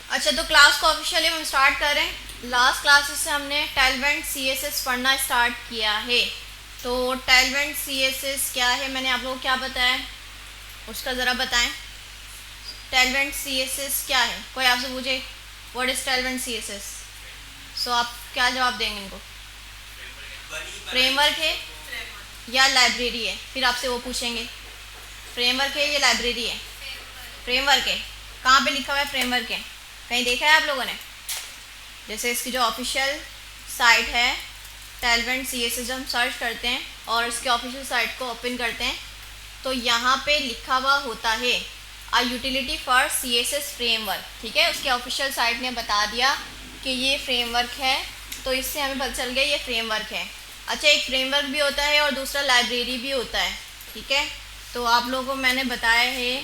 अच्छा, तो क्लास को ऑफिशियली हम स्टार्ट कर रहे हैं। लास्ट क्लासेस से हमने टेलवेंट सीएसएस पढ़ना स्टार्ट किया है। तो टेलवेंट सीएसएस क्या है, मैंने आप लोगों को क्या बताया उसका ज़रा बताएं। टेलवेंट सीएसएस क्या है? कोई आपसे पूछे व्हाट इज़ टेलवेंट सीएसएस, सो आप क्या जवाब देंगे इनको? फ्रेमवर्क है या लाइब्रेरी है? फिर आपसे वो पूछेंगे फ्रेमवर्क है या लाइब्रेरी है। फ्रेमवर्क है। कहाँ पे लिखा हुआ है फ्रेमवर्क है? कहीं देखा है आप लोगों ने? जैसे इसकी जो ऑफिशियल साइट है टेलवेंट सीएसएस, हम सर्च करते हैं और इसके ऑफिशियल साइट को ओपन करते हैं तो यहाँ पे लिखा हुआ होता है आ यूटिलिटी फॉर सीएसएस फ्रेमवर्क। ठीक है, उसके ऑफिशियल साइट ने बता दिया कि ये फ्रेमवर्क है, तो इससे हमें पता चल गया ये फ्रेमवर्क है। अच्छा, एक फ्रेमवर्क भी होता है और दूसरा लाइब्रेरी भी होता है। ठीक है, तो आप लोगों को मैंने बताया है।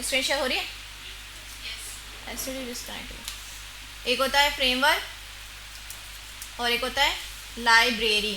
स्क्रीन शेयर हो रही है? ऐसे डिस्कनेक्ट। एक होता है फ्रेमवर्क और एक होता है लाइब्रेरी।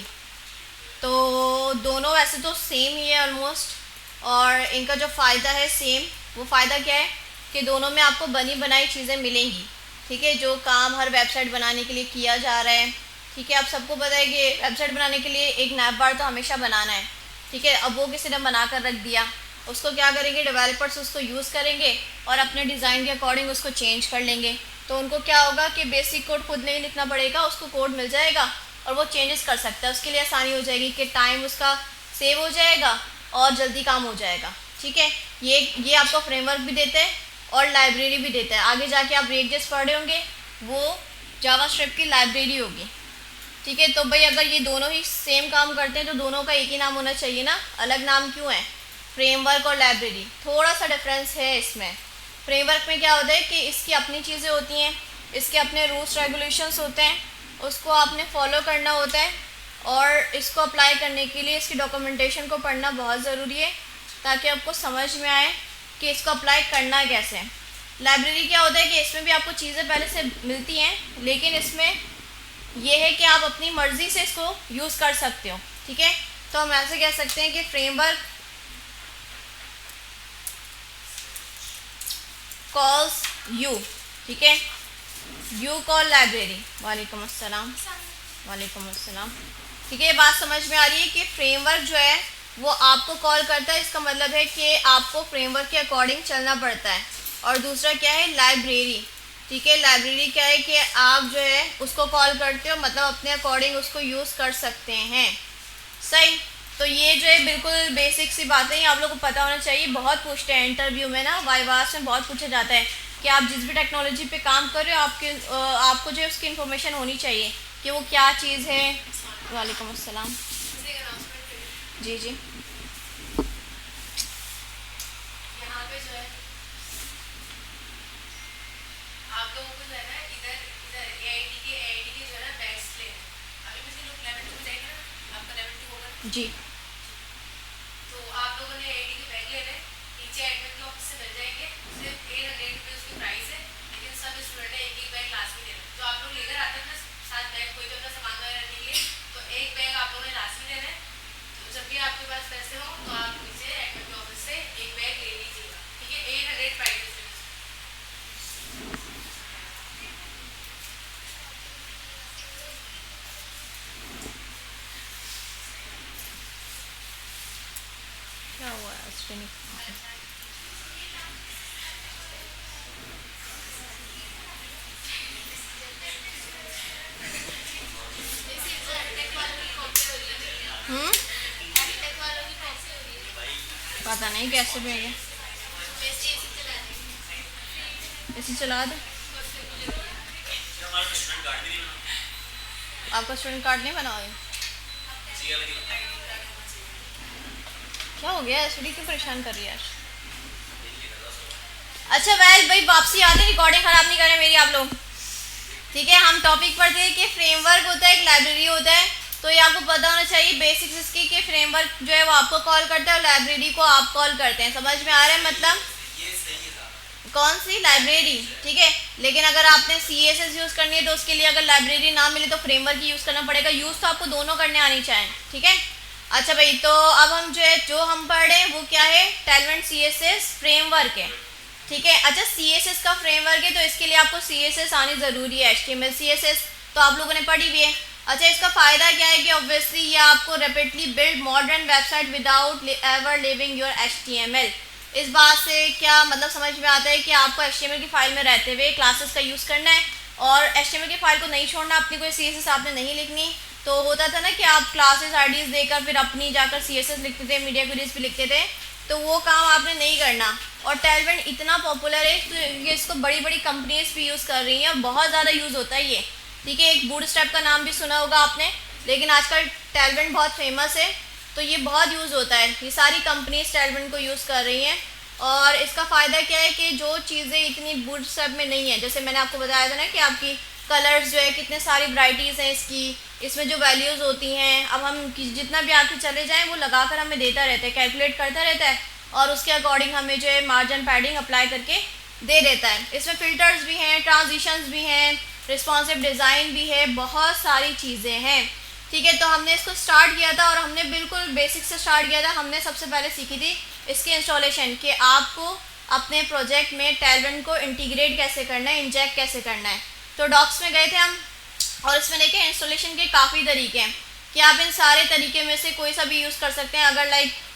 तो दोनों वैसे तो सेम ही है ऑलमोस्ट, और इनका जो फ़ायदा है सेम। वो फ़ायदा क्या है कि दोनों में आपको बनी बनाई चीज़ें मिलेंगी। ठीक है, जो काम हर वेबसाइट बनाने के लिए किया जा रहा है। ठीक है, आप सबको पता है कि वेबसाइट बनाने के लिए एक नैप बार तो हमेशा बनाना है। ठीक है, अब वो किसी ने बना कर रख दिया, उसको क्या करेंगे डेवलपर्स उसको यूज़ करेंगे और अपने डिज़ाइन के अकॉर्डिंग उसको चेंज कर लेंगे। तो उनको क्या होगा कि बेसिक कोड खुद नहीं लिखना पड़ेगा, उसको कोड मिल जाएगा और वो चेंजेस कर सकता है। उसके लिए आसानी हो जाएगी कि टाइम उसका सेव हो जाएगा और जल्दी काम हो जाएगा। ठीक है, ये आपको फ्रेमवर्क भी देते हैं और लाइब्रेरी भी देता है। आगे जाके आप रिएक्ट.जेएस पढ़ रहे होंगे, वो जावास्क्रिप्ट की लाइब्रेरी होगी। ठीक है, तो भाई अगर ये दोनों ही सेम काम करते हैं तो दोनों का एक ही नाम होना चाहिए ना, अलग नाम क्यों है? फ्रेमवर्क और लाइब्रेरी, थोड़ा सा डिफरेंस है इसमें। फ्रेमवर्क में क्या होता है कि इसकी अपनी चीज़ें होती हैं, इसके अपने रूल्स रेगुलेशंस होते हैं, उसको आपने फॉलो करना होता है और इसको अप्लाई करने के लिए इसकी डॉक्यूमेंटेशन को पढ़ना बहुत ज़रूरी है ताकि आपको समझ में आए कि इसको अप्लाई करना कैसे है। लाइब्रेरी क्या होता है कि इसमें भी आपको चीज़ें पहले से मिलती हैं, लेकिन इसमें यह है कि आप अपनी मर्ज़ी से इसको यूज़ कर सकते हो। ठीक है, तो हम ऐसे कह सकते हैं कि फ्रेमवर्क कॉल्स यू। ठीक है, यू कॉल लाइब्रेरी। वालेकुम अस्सलाम। वालेकुम अस्सलाम। ठीक है, ये बात समझ में आ रही है कि फ्रेमवर्क जो है वो आपको कॉल करता है, इसका मतलब है कि आपको फ्रेमवर्क के अकॉर्डिंग चलना पड़ता है। और दूसरा क्या है? लाइब्रेरी। ठीक है, लाइब्रेरी क्या है कि आप जो है उसको कॉल करते हो, मतलब अपने अकॉर्डिंग उसको यूज़ कर सकते हैं। सही, तो ये जो है बिल्कुल बेसिक सी बातें हैं, आप लोगों को पता होना चाहिए। बहुत पूछते हैं इंटरव्यू में ना, वाइवास में बहुत पूछा जाता है कि आप जिस भी टेक्नोलॉजी पे काम कर रहे हो आपको जो है उसकी इन्फॉर्मेशन होनी चाहिए कि वो क्या चीज़ है। वालेकुम अस्सलाम। जी जी। यहाँ पे जो है आप लोगों को जो है ना इधर इधर एआईटी के जो है ना बैग्स लेने। अभी मुझे लोग लेवल 2 जाएंगे ना, आपका लेवल 2 होगा जी। तो आप लोगों ने एआईटी के बैग ले लें, नीचे एडमिन के ऑफिस से मिल जाएंगे। सिर्फ 800 रुपये उसकी प्राइस है, लेकिन सब स्टूडेंट है एक बैग लास्ट में लेना। जो आप लोग लेकर आते हैं ना 7 बैग, कोई भी अपना सामान वगैरह रखने के लिए, तो एक बैग आप लोगों ने लास्ट में लेना है। तो जब भी आपके पास पैसे हो तो आप नीचे एडमिन के ऑफिस से एक बैग ले लीजिएगा। ठीक है, 800 प्राइस है। क्या हुआ है? पता नहीं कैसे भी है, ऐसे चला दे। आपका स्टूडेंट कार्ड नहीं बना हुआ? क्या हो गया? एसडी क्यों परेशान कर रही है आज? अच्छा वेल भाई, वापसी आते, रिकॉर्डिंग ख़राब नहीं करें मेरी आप लोग। ठीक है, हम टॉपिक पर थे कि फ्रेमवर्क होता है, एक लाइब्रेरी होता है। तो ये आपको पता होना चाहिए बेसिक्स इसकी कि फ्रेमवर्क जो है वो आपको कॉल करता है और लाइब्रेरी को आप कॉल करते हैं। समझ में आ रहा है मतलब? कौन सी लाइब्रेरी? ठीक है, लेकिन अगर आपने सीएसएस यूज़ करनी है तो उसके लिए अगर लाइब्रेरी ना मिले तो फ्रेमवर्क ही यूज़ करना पड़ेगा। यूज़ तो आपको दोनों करने आनी चाहिए। ठीक है, अच्छा भाई, तो अब हम जो है जो हम पढ़ रहे हैं वो क्या है? टेलवेंट सीएसएस फ्रेमवर्क है। ठीक है। अच्छा, CSS का फ्रेमवर्क है तो इसके लिए आपको CSS आनी ज़रूरी है, HTML CSS तो आप लोगों ने पढ़ी भी है। अच्छा, इसका फ़ायदा क्या है कि ऑब्वियसली ये आपको rapidly build modern website without ever living your HTML। इस बात से क्या मतलब समझ में आता है कि आपको HTML की फ़ाइल में रहते हुए क्लासेस का यूज़ करना है और HTML की फ़ाइल को नहीं छोड़ना, अपनी कोई CSS आपने नहीं लिखनी। तो होता था ना कि आप क्लासेस IDs देकर फिर अपनी जाकर CSS लिखते थे, मीडिया क्वेरीज भी लिखते थे, तो वो काम आपने नहीं करना। और टैलवेंट इतना पॉपुलर है तो ये इसको बड़ी बड़ी कंपनीज भी यूज़ कर रही हैं और बहुत ज़्यादा यूज़ होता है ये। ठीक है, एक बूटस्ट्रैप का नाम भी सुना होगा आपने, लेकिन आजकल टैलवेंट बहुत फेमस है तो ये बहुत यूज़ होता है। ये सारी कंपनीज टैलवेंट को यूज़ कर रही हैं और इसका फ़ायदा क्या है कि जो चीज़ें इतनी बूटस्ट्रैप में नहीं है, जैसे मैंने आपको बताया था ना कि आपकी कलर्स जो है कितने सारी वैराइटीज़ हैं इसकी, इसमें जो वैल्यूज़ होती हैं, अब हम जितना भी आगे चले जाएं वो लगाकर हमें देता रहता है, कैलकुलेट करता रहता है और उसके अकॉर्डिंग हमें जो है मार्जिन पैडिंग अप्लाई करके दे देता है। इसमें फ़िल्टर्स भी हैं, ट्रांजिशंस भी हैं, रिस्पॉन्सिव डिज़ाइन भी है, बहुत सारी चीज़ें हैं। ठीक है, तो हमने इसको स्टार्ट किया था और हमने बिल्कुल बेसिक से स्टार्ट किया था। हमने सबसे पहले सीखी थी इसकी इंस्टॉलेशन, कि आपको अपने प्रोजेक्ट में टैलवेंट को इंटीग्रेट कैसे करना है, इंजेक्ट कैसे करना है। तो डॉक्स में गए थे हम और इसमें देखें इंस्टॉलेशन के काफ़ी तरीके हैं कि आप इन सारे तरीके में से कोई सा भी यूज़ कर सकते हैं।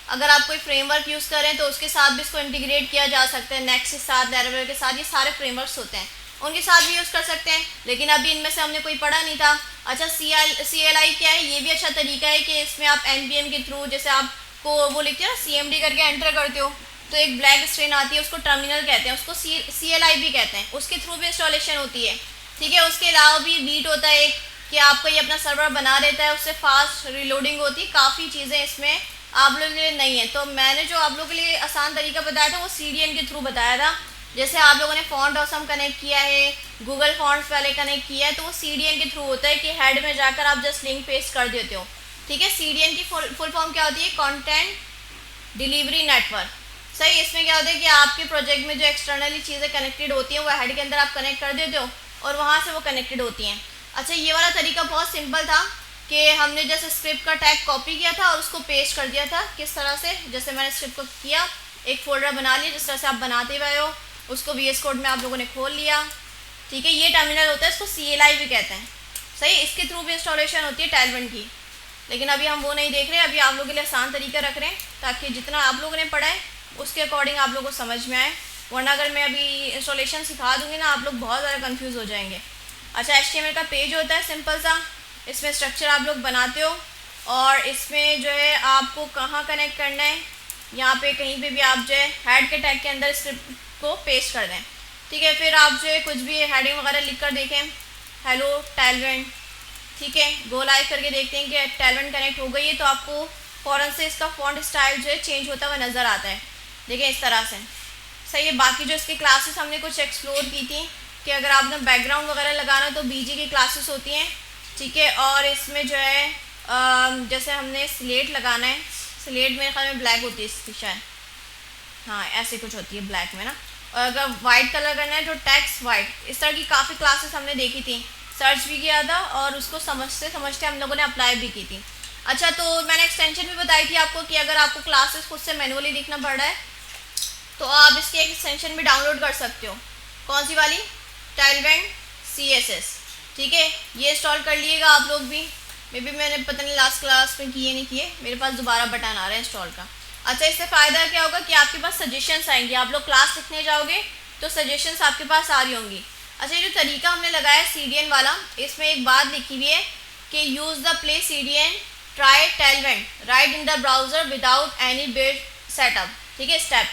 अगर आप कोई फ्रेमवर्क यूज़ करें तो उसके साथ भी इसको इंटीग्रेट किया जा सकता है, नेक्स्ट के साथ, लैरावेल के साथ, ये सारे फ्रेमवर्क्स होते हैं, उनके साथ भी यूज़ कर सकते हैं, लेकिन अभी इनमें से हमने कोई पढ़ा नहीं था। अच्छा, CLI क्या है, ये भी अच्छा तरीका है कि इसमें आप NPM के थ्रू, जैसे आपको वो लिखते हो ना CMD करके एंटर करते हो तो एक ब्लैक स्क्रीन आती है, उसको टर्मिनल कहते हैं, उसको CLI भी कहते हैं, उसके थ्रू भी इंस्टॉलेशन होती है। ठीक है, उसके अलावा भी वीट होता है कि आपका ये अपना सर्वर बना देता है, उससे फास्ट रिलोडिंग होती है, काफ़ी चीज़ें इसमें आप लोगों के लिए नहीं है। तो मैंने जो आप लोगों के लिए आसान तरीका बताया था वो CDN के थ्रू बताया था। जैसे आप लोगों ने फॉन्ट ऑसम कनेक्ट किया है, गूगल फॉन्ट्स पहले कनेक्ट किया है, तो वो CDN के थ्रू होता है कि हेड में जाकर आप जस्ट लिंक पेस्ट कर देते हो। ठीक है, CDN की फुल फॉर्म क्या होती है, कंटेंट डिलीवरी नेटवर्क। सही, इसमें क्या होता है कि आपके प्रोजेक्ट में जो एक्सटर्नली चीज़ें कनेक्टेड होती हैं वो हेड के अंदर आप कनेक्ट कर देते हो और वहाँ से वो कनेक्टेड होती हैं। अच्छा, ये वाला तरीका बहुत सिंपल था कि हमने जैसे स्क्रिप्ट का टैग कॉपी किया था और उसको पेस्ट कर दिया था। किस तरह से, जैसे मैंने स्क्रिप्ट को किया, एक फोल्डर बना लिया जिस तरह से आप बनाते हुए हो, उसको VS कोड में आप लोगों ने खोल लिया। ठीक है, ये टर्मिनल होता है, इसको CLI भी कहते हैं। सही, इसके थ्रू भी इंस्टॉलेशन होती है टैलवेंट की, लेकिन अभी हम वो नहीं देख रहे हैं। अभी आप लोगों के लिए आसान तरीका रख रहे हैं ताकि जितना आप लोगों ने पढ़ा है उसके अकॉर्डिंग आप लोगों को समझ में आए, वरना अगर मैं अभी इंस्टॉलेशन सिखा दूँगी ना, आप लोग बहुत ज़्यादा कंफ्यूज हो जाएंगे। अच्छा, HTML का पेज होता है सिंपल सा, इसमें स्ट्रक्चर आप लोग बनाते हो और इसमें जो है आपको कहाँ कनेक्ट करना है, यहाँ पे कहीं पे भी आप जो है हेड के टैग के अंदर स्क्रिप्ट को पेस्ट कर दें। ठीक है, फिर आप जो है कुछ भी हेडिंग वगैरह लिख कर देखें, हेलो टैलवेंट। ठीक है, गो लाइव करके देखते हैं कि टैलवेंट कनेक्ट हो गई है, तो आपको फ़ौरन से इसका फॉन्ट स्टाइल जो है चेंज होता हुआ नज़र आता है। देखिए इस तरह से। सही है, बाकी जो इसकी क्लासेस हमने कुछ एक्सप्लोर की थी कि अगर आपने बैकग्राउंड वगैरह लगाना तो BG की क्लासेस होती हैं। ठीक है, और इसमें जो है जैसे हमने स्लेट लगाना है, स्लेट मेरे ख्याल में ब्लैक होती है इसकी शायद, हाँ ऐसे कुछ होती है ब्लैक में ना, और अगर वाइट कलर करना है तो टेक्स्ट वाइट। इस तरह की काफ़ी क्लासेस हमने देखी थी, सर्च भी किया था और उसको समझते समझते हम लोगों ने अप्लाई भी की थी। अच्छा, तो मैंने एक्सटेंशन भी बताई थी आपको कि अगर आपको क्लासेस खुद से मैनुअली लिखना पड़ रहा है तो आप इसकी एक एक्सटेंशन भी डाउनलोड कर सकते हो। कौन सी वाली, टैलवेंट CSS। ठीक है, ये इंस्टॉल कर लिएगा आप लोग भी, मे बी मैंने पता नहीं लास्ट क्लास में किए नहीं किए, मेरे पास दोबारा बटन आ रहा है इंस्टॉल का। अच्छा, इससे फ़ायदा क्या होगा कि आपके पास सजेशंस आएंगे, आप लोग क्लास लिखने जाओगे तो सजेशंस आपके पास आ रही होंगी। अच्छा, ये जो तरीका हमने लगाया है CDN वाला, इसमें एक बात लिखी हुई है कि use the play CDN try Tailwind right in the browser without any build setup. ठीक है, स्टेप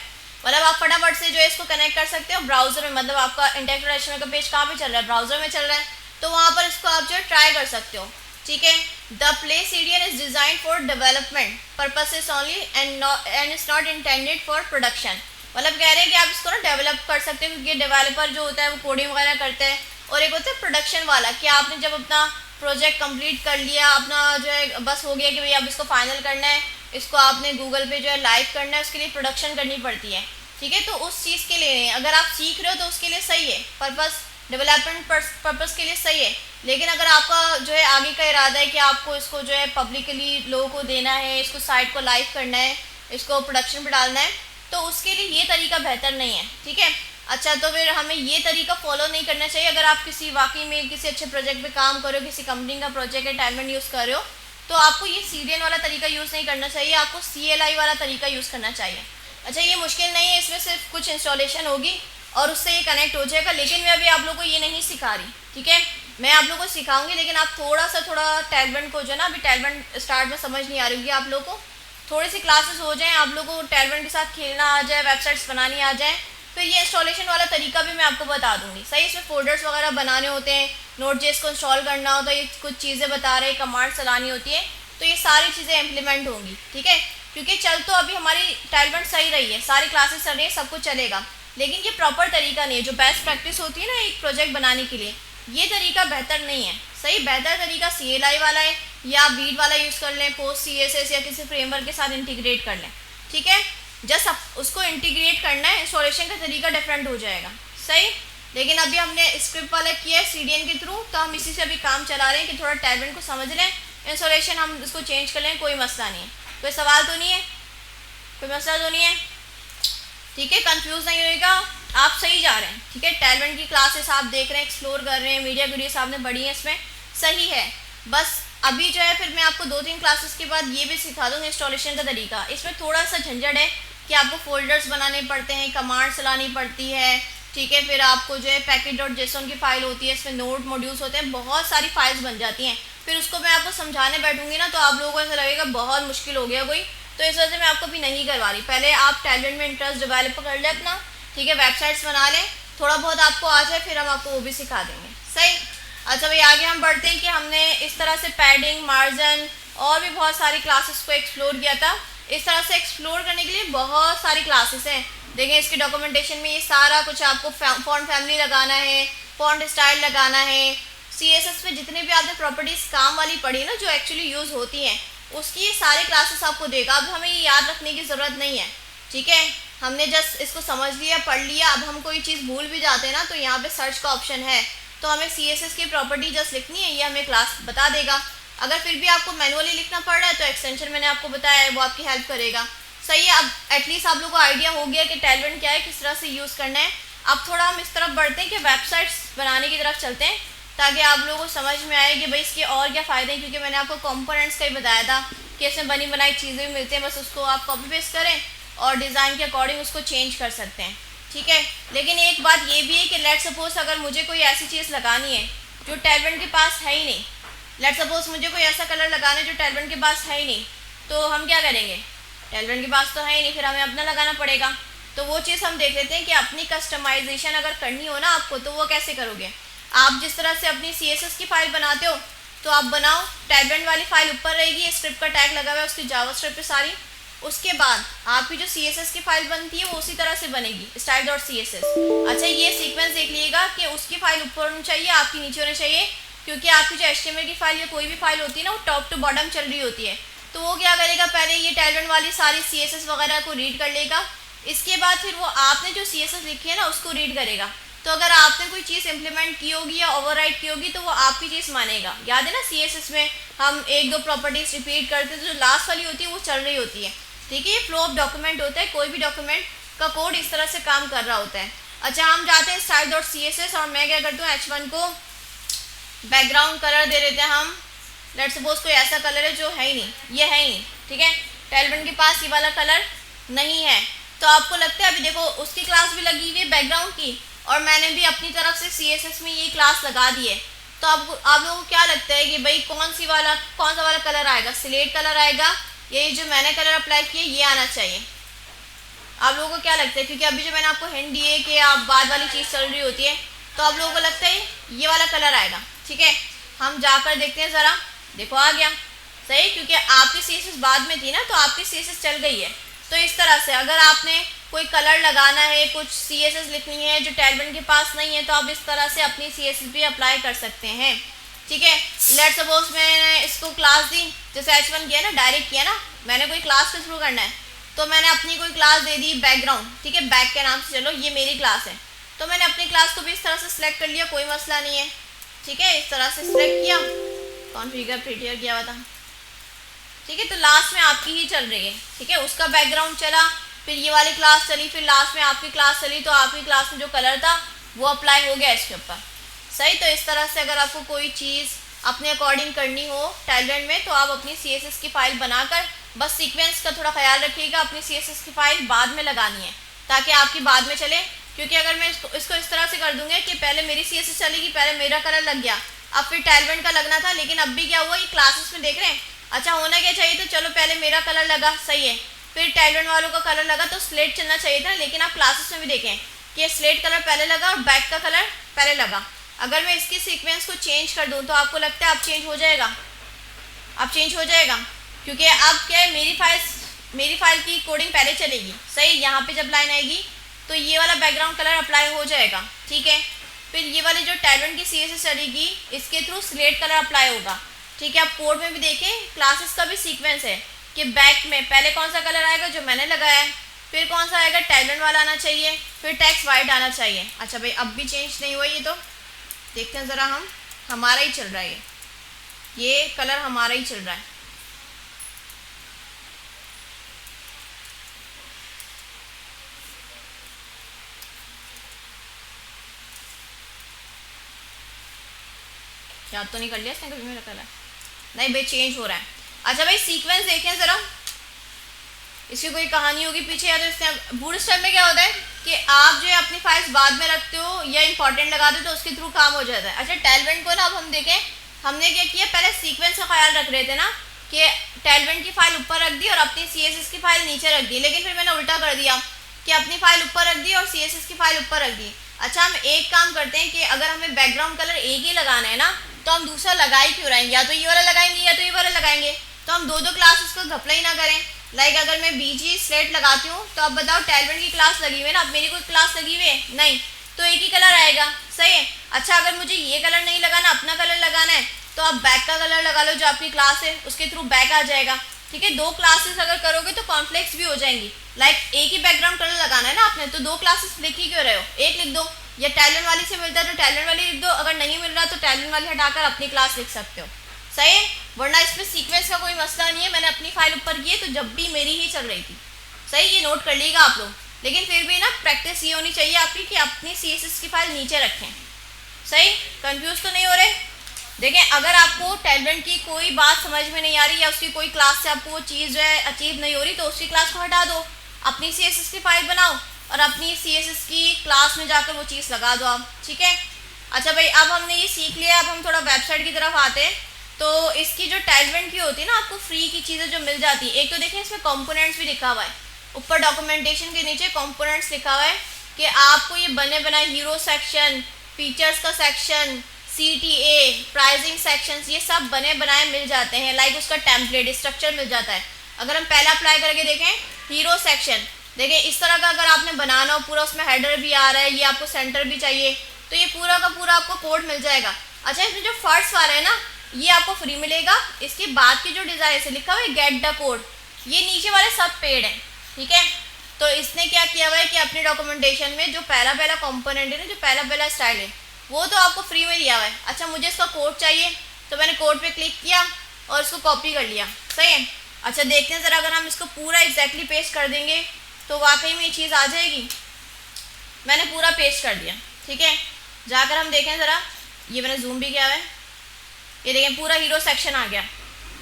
मतलब आप फटाफट से जो है इसको कनेक्ट कर सकते हो ब्राउज़र में, मतलब आपका इंटरनेट HTML का पेज कहाँ पे चल रहा है, ब्राउज़र में चल रहा है, तो वहाँ पर इसको आप जो है ट्राई कर सकते हो। ठीक है, the play CDN is design for development purposes only and is not intended for production. मतलब कह रहे हैं कि आप इसको ना डेवलप कर सकते हो, क्योंकि डेवलपर जो होता है वो कोडिंग वगैरह करते हैं, और एक होता है प्रोडक्शन वाला कि आपने जब अपना प्रोजेक्ट कंप्लीट कर लिया, अपना जो है बस हो गया कि भाई अब इसको फाइनल करना है, इसको आपने गूगल पे जो है लाइव करना है, उसके लिए प्रोडक्शन करनी पड़ती है। ठीक है, तो उस चीज़ के लिए अगर आप सीख रहे हो तो उसके लिए सही है, पर्पस डेवलपमेंट पर्पस के लिए सही है। लेकिन अगर आपका जो है आगे का इरादा है कि आपको इसको जो है पब्लिकली लोगों को देना है, इसको साइट को लाइव करना है, इसको प्रोडक्शन पर डालना है, तो उसके लिए ये तरीका बेहतर नहीं है। ठीक है, अच्छा, तो फिर हमें ये तरीका फॉलो नहीं करना चाहिए। अगर आप किसी वाकई में किसी अच्छे प्रोजेक्ट पे काम कर रहे हो, किसी कंपनी का प्रोजेक्ट है, टाइमलाइन यूज़ कर रहे हो, तो आपको ये CDN वाला तरीका यूज़ नहीं करना चाहिए, आपको CLI वाला तरीका यूज़ करना चाहिए। अच्छा, ये मुश्किल नहीं है, इसमें सिर्फ कुछ इंस्टॉलेशन होगी और उससे ये कनेक्ट हो जाएगा। लेकिन मैं अभी आप लोगों को ये नहीं सिखा रही, ठीक है, मैं आप लोगों को सिखाऊंगी, लेकिन आप थोड़ा टैलेंट को जो है ना, अभी टैलेंट स्टार्ट में समझ नहीं आ रही होगी आप लोगों को, थोड़ी सी क्लासेस हो जाएं, आप लोगों को टैलेंट के साथ खेलना आ जाए, वेबसाइट्स बनानी आ जाए, फिर ये इंस्टॉलेशन वाला तरीका भी मैं आपको बता दूंगी। सही, इसमें फोल्डर्स वगैरह बनाने होते हैं, Node.js को इंस्टॉल करना होता है, ये कुछ चीज़ें बता रहे हैं, कमांड चलानी होती है, तो ये सारी चीज़ें इम्प्लीमेंट होंगी, ठीक है। क्योंकि चल तो अभी हमारी टैलेंट सही रही है, सारी क्लासेस चल रही है, सब कुछ चलेगा, लेकिन ये प्रॉपर तरीका नहीं है। जो बेस्ट प्रैक्टिस होती है ना एक प्रोजेक्ट बनाने के लिए, ये तरीका बेहतर नहीं है। सही, बेहतर तरीका CLI वाला है, या बीट वाला यूज़ कर लें, पोस्ट CSS या किसी फ्रेमवर्क के साथ इंटीग्रेट कर लें, ठीक है। जस्ट उसको इंटीग्रेट करना है, इंस्टॉलेशन का तरीका डिफरेंट हो जाएगा। सही, लेकिन अभी हमने स्क्रिप्ट वाला किया है CDN के थ्रू, तो हम इसी से अभी काम चला रहे हैं कि थोड़ा टैलेंट को समझ लें, इंस्टॉलेशन हम इसको चेंज कर लें, कोई मसला नहीं है। कोई सवाल तो नहीं है, कोई मसला तो नहीं है, ठीक है, कंफ्यूज नहीं होएगा, आप सही जा रहे हैं, ठीक है। टैलेंट की क्लासेस आप देख रहे हैं, एक्सप्लोर कर रहे हैं, मीडिया वीडियोस आपने पढ़ी है, इसमें सही है। बस अभी जो है, फिर मैं आपको 2-3 क्लासेस के बाद ये भी सिखा दूँगी इंस्टॉलेशन का तरीका। इसमें थोड़ा सा झंझट है कि आपको फोल्डर्स बनाने पड़ते हैं, कमांड चलानी पड़ती है, ठीक है, फिर आपको जो है package.json की फ़ाइल होती है, इसमें नोड मॉड्यूल्स होते हैं, बहुत सारी फाइल्स बन जाती हैं। फिर उसको मैं आपको समझाने बैठूंगी ना, तो आप लोगों को ऐसा लगेगा बहुत मुश्किल हो गया कोई, तो इस वजह से मैं आपको भी नहीं करवा रही। पहले आप टैलेंट में इंटरेस्ट डेवलप कर लें अपना, ठीक है, वेबसाइट्स बना लें, थोड़ा बहुत आपको आ जाए, फिर हम आपको वो भी सिखा देंगे। सही, अच्छा भाई, आगे हम बढ़ते हैं कि हमने इस तरह से पैडिंग, मार्जिन और भी बहुत सारी क्लासेस को एक्सप्लोर किया था। इस तरह से एक्सप्लोर करने के लिए बहुत सारी क्लासेस हैं। देखें, इसके डॉक्यूमेंटेशन में ये सारा कुछ आपको फॉन्ट फैमिली लगाना है, फॉन्ट स्टाइल लगाना है, CSS में जितने भी आपने प्रॉपर्टीज़ काम वाली पढ़ी ना, जो एक्चुअली यूज़ होती हैं, उसकी ये सारी क्लासेस आपको देगा। अब हमें ये याद रखने की ज़रूरत नहीं है, ठीक है, हमने जस्ट इसको समझ लिया, पढ़ लिया। अब हम कोई चीज़ भूल भी जाते हैं ना, तो यहाँ पे सर्च का ऑप्शन है, तो हमें CSS की प्रॉपर्टी जस्ट लिखनी है, ये हमें क्लास बता देगा। अगर फिर भी आपको मैनुअली लिखना पड़ रहा है, तो एक्सटेंशन मैंने आपको बताया है, वो आपकी हेल्प करेगा। सही है, अब एटलीस्ट आप लोगों को आइडिया हो गया कि टैलेंट क्या है, किस तरह से यूज़ करना है। अब थोड़ा हम इस तरफ बढ़ते हैं कि वेबसाइट्स बनाने की तरफ चलते हैं, ताकि आप लोगों को समझ में आए कि भाई इसके और क्या फ़ायदे हैं। क्योंकि मैंने आपको कंपोनेंट्स का ही बताया था कि इसमें बनी बनाई चीज़ें भी मिलती हैं, बस उसको आप कॉपी पेस्ट करें और डिज़ाइन के अकॉर्डिंग उसको चेंज कर सकते हैं, ठीक है। लेकिन एक बात ये भी है कि लेट सपोज अगर मुझे कोई ऐसी चीज़ लगानी है जो टैलेंट के पास है ही नहीं, लेट सपोज मुझे कोई ऐसा कलर लगाना है जो टैलेंट के पास है ही नहीं, तो हम क्या करेंगे, टैलेंट के पास तो है ही नहीं, फिर हमें अपना लगाना पड़ेगा। तो वो चीज़ हम देख लेते हैं कि अपनी कस्टमाइजेशन अगर करनी हो ना आपको, तो वो कैसे करोगे। आप जिस तरह से अपनी CSS की फ़ाइल बनाते हो, तो आप बनाओ, टैलेंट वाली फ़ाइल ऊपर रहेगी, स्क्रिप्ट का टैग लगा हुआ है उसकी जावास्क्रिप्ट पे सारी। उसके बाद आपकी जो CSS की फ़ाइल बनती है वो उसी तरह से बनेगी, style.css। अच्छा, ये सीक्वेंस देख लीजिएगा कि उसकी फ़ाइल ऊपर होनी चाहिए, आपकी नीचे होनी चाहिए, क्योंकि आपकी जो HTML की फ़ाइल या कोई भी फाइल होती है ना, वो टॉप टू बॉटम चल रही होती है। तो वो क्या करेगा, पहले ये टैलेंट वाली सारी CSS वगैरह को रीड कर लेगा, इसके बाद फिर वो आपने जो CSS लिखी है ना उसको रीड करेगा। तो अगर आपने कोई चीज़ इंप्लीमेंट की होगी या ओवरराइट की होगी, तो वो आपकी चीज़ मानेगा। याद है ना, CSS में हम 1-2 प्रॉपर्टीज रिपीट करते हैं, तो जो लास्ट वाली होती है वो चल रही होती है, ठीक है। ये फ्लो ऑफ डॉक्यूमेंट होता है, कोई भी डॉक्यूमेंट का कोड इस तरह से काम कर रहा होता है। अच्छा, हम जाते हैं style.css और मैं क्या करता हूँ, H1 को बैकग्राउंड कलर दे देते हैं हम। लेट सपोज कोई ऐसा कलर है जो है ही नहीं, ये है ही नहीं, ठीक है, टैलेंट के पास ये वाला कलर नहीं है। तो आपको लगता है, अभी देखो उसकी क्लास भी लगी हुई है बैकग्राउंड की, और मैंने भी अपनी तरफ से CSS में ये क्लास लगा दी है। तो आप लोगों को क्या लगता है कि भाई कौन सा वाला कलर आएगा, स्लेट कलर आएगा, ये जो मैंने कलर अप्लाई किया ये आना चाहिए। आप लोगों को क्या लगता है, क्योंकि अभी जो मैंने आपको हिंट दी है कि आप बाद वाली चीज़ चल रही होती है, तो आप लोगों को लगता है ये वाला कलर आएगा, ठीक है। हम जाकर देखते हैं ज़रा, देखो आ गया, सही, क्योंकि आपकी CSS बाद में थी ना, तो आपकी CSS चल गई है। तो इस तरह से अगर आपने कोई कलर लगाना है, कुछ CSS लिखनी है जो टैलेंट के पास नहीं है, तो आप इस तरह से अपनी CSS भी अप्लाई कर सकते हैं, ठीक है। लेट सपोज मैंने इसको क्लास दी, जैसे H1 किया ना, डायरेक्ट किया ना, मैंने कोई क्लास के थ्रू करना है, तो मैंने अपनी कोई क्लास दे दी बैकग्राउंड, ठीक है, बैक के नाम से, चलो ये मेरी क्लास है, तो मैंने अपनी क्लास को भी इस तरह से सिलेक्ट कर लिया, कोई मसला नहीं है, ठीक है। इस तरह से सिलेक्ट किया, कॉन्फ़िगर प्रिटियर किया हुआ था, ठीक है। तो लास्ट में आपकी ही चल रही है, ठीक है, उसका बैकग्राउंड चला, फिर ये वाली क्लास चली, फिर लास्ट में आपकी क्लास चली, तो आपकी क्लास में जो कलर था वो अप्लाई हो गया इसके ऊपर। सही, तो इस तरह से अगर आपको कोई चीज़ अपने अकॉर्डिंग करनी हो टाइलरेंट में तो आप अपनी CSS की फ़ाइल बनाकर बस सीक्वेंस का थोड़ा ख्याल रखिएगा, अपनी CSS की फ़ाइल बाद में लगानी है ताकि आपकी बाद में चले। क्योंकि अगर मैं इसको इस तरह से कर दूंगी कि पहले मेरी CSS चलेगी, पहले मेरा कलर लग गया, अब फिर टाइलरेंट का लगना था, लेकिन अब भी क्या हुआ, ये क्लासेस में देख रहे हैं, अच्छा होना क्या चाहिए, तो चलो पहले मेरा कलर लगा, सही है, फिर टाइलरेंट वालों का कलर लगा, तो स्लेट चलना चाहिए था, लेकिन आप क्लासेस में भी देखें कि स्लेट कलर पहले लगा और बैक का कलर पहले लगा। अगर मैं इसकी सीक्वेंस को चेंज कर दूं तो आपको लगता है अब चेंज हो जाएगा? अब चेंज हो जाएगा, क्योंकि अब क्या है, मेरी फाइल की कोडिंग पहले चलेगी, सही, यहाँ पे जब लाइन आएगी तो ये वाला बैकग्राउंड कलर अप्लाई हो जाएगा, ठीक है। फिर ये वाली जो टाइलरेंट की CSS चलेगी इसके थ्रू स्लेट कलर अप्लाई होगा, ठीक है। आप कोड में भी देखें, क्लासेस का भी सीक्वेंस है कि बैक में पहले कौन सा कलर आएगा जो मैंने लगाया है, फिर कौन सा आएगा, टाइलरेंट वाला आना चाहिए, फिर टेक्स्ट वाइट आना चाहिए। अच्छा भाई, अब भी चेंज नहीं हुआ, ये तो देखते हैं ज़रा, हमारा ही चल रहा है, ये कलर हमारा ही चल रहा है। याद तो नहीं कर लिया इसने कभी मेरा कलर? नहीं भाई, चेंज हो रहा है। अच्छा भाई, सीक्वेंस देखें ज़रा, इसकी कोई कहानी होगी पीछे, या तो इससे बूट स्ट्रैप में क्या होता है कि आप जो है अपनी फाइल्स बाद में रखते हो या इंपॉर्टेंट लगा दो तो उसके थ्रू काम हो जाता है। अच्छा, टाइलरेंट को ना अब हम देखें, हमने क्या किया, पहले सीक्वेंस का ख्याल रख रहे थे ना कि टाइलरेंट की फाइल ऊपर रख दी और अपनी CSS की फाइल नीचे रख दी, लेकिन फिर मैंने उल्टा कर दिया कि अपनी फाइल ऊपर रख दी और CSS की फाइल ऊपर रख दी। अच्छा, हम एक काम करते हैं कि अगर हमें बैकग्राउंड कलर एक ही लगाना है ना, तो हम दूसरा लगा ही क्यों रहेंगे, या तो ये वाला लगाएंगे या तो ये वाला लगाएंगे, तो हम दो क्लासेस को घपला ही ना करें। लाइक अगर मैं BG स्लेट लगाती हूँ तो अब बताओ, टाइलरेंट की क्लास लगी हुई है ना, अब मेरी कोई क्लास लगी हुई है नहीं, तो एक ही कलर आएगा, सही है। अच्छा, अगर मुझे ये कलर नहीं लगाना, अपना कलर लगाना है, तो आप बैक का कलर लगा लो, जो आपकी क्लास है उसके थ्रू बैक आ जाएगा, ठीक है। दो क्लासेस अगर करोगे तो कॉन्फ्लिक्ट्स भी हो जाएंगी। लाइक एक ही बैकग्राउंड कलर लगाना है ना आपने, तो दो क्लासेस लिख ही क्यों रहे हो, एक लिख दो, या टाइलरेंट वाली से मिलता है तो टाइलरेंट वाली लिख दो, अगर नहीं मिल रहा तो टाइलरेंट वाली हटाकर अपनी क्लास लिख सकते हो, सही है। वरना इसमें सीक्वेंस का कोई मसला नहीं है, मैंने अपनी फाइल ऊपर की है तो जब भी मेरी ही चल रही थी, सही, ये नोट कर लीजिएगा आप लोग। लेकिन फिर भी ना प्रैक्टिस ये होनी चाहिए आपकी कि अपनी CSS की फाइल नीचे रखें, सही। कंफ्यूज तो नहीं हो रहे? देखें, अगर आपको टाइलरेंट की कोई बात समझ में नहीं आ रही या उसकी कोई क्लास से आपको वो चीज़ जो है अचीव नहीं हो रही, तो उसकी क्लास को हटा दो, अपनी CSS की फाइल बनाओ और अपनी CSS की क्लास में जाकर वो चीज़ लगा दो आप, ठीक है। अच्छा भाई, अब हमने ये सीख लिया, अब हम थोड़ा वेबसाइट की तरफ आते हैं। तो इसकी जो टाइलरेंट की होती है ना, आपको फ्री की चीज़ें जो मिल जाती है, एक तो देखिए इसमें कंपोनेंट्स भी लिखा हुआ है, ऊपर डॉक्यूमेंटेशन के नीचे कंपोनेंट्स लिखा हुआ है कि आपको ये बने बनाए हीरो सेक्शन, फीचर्स का सेक्शन, CTA, प्राइसिंग सेक्शंस, ये सब बने बनाए मिल जाते हैं। लाइक उसका टेम्पलेट स्ट्रक्चर मिल जाता है। अगर हम पहला अप्लाई करके देखें, हीरो सेक्शन, देखें इस तरह का अगर आपने बनाना हो, पूरा उसमें हेडर भी आ रहा है, ये आपको सेंटर भी चाहिए, तो ये पूरा का पूरा आपको कोड मिल जाएगा। अच्छा, इसमें जो फर्स्ट वाला है ना, ये आपको फ्री मिलेगा। इसके बाद की जो डिज़ाइन से लिखा हुआ है गेट द कोड, ये नीचे वाले सब पेड हैं, ठीक है। तो इसने क्या किया हुआ है कि अपने डॉक्यूमेंटेशन में जो पहला कंपोनेंट है ना, जो पहला स्टाइल है, वो तो आपको फ्री में दिया हुआ है। अच्छा, मुझे इसका कोड चाहिए तो मैंने कोड पे क्लिक किया और इसको कॉपी कर लिया, सही है। अच्छा, देखते हैं ज़रा, अगर हम इसको पूरा एग्जैक्टली पेस्ट कर देंगे तो वाकई में ये चीज़ आ जाएगी। मैंने पूरा पेस्ट कर दिया, ठीक है। जाकर हम देखें ज़रा, ये मैंने जूम भी किया है, ये देखें पूरा हीरो सेक्शन आ गया,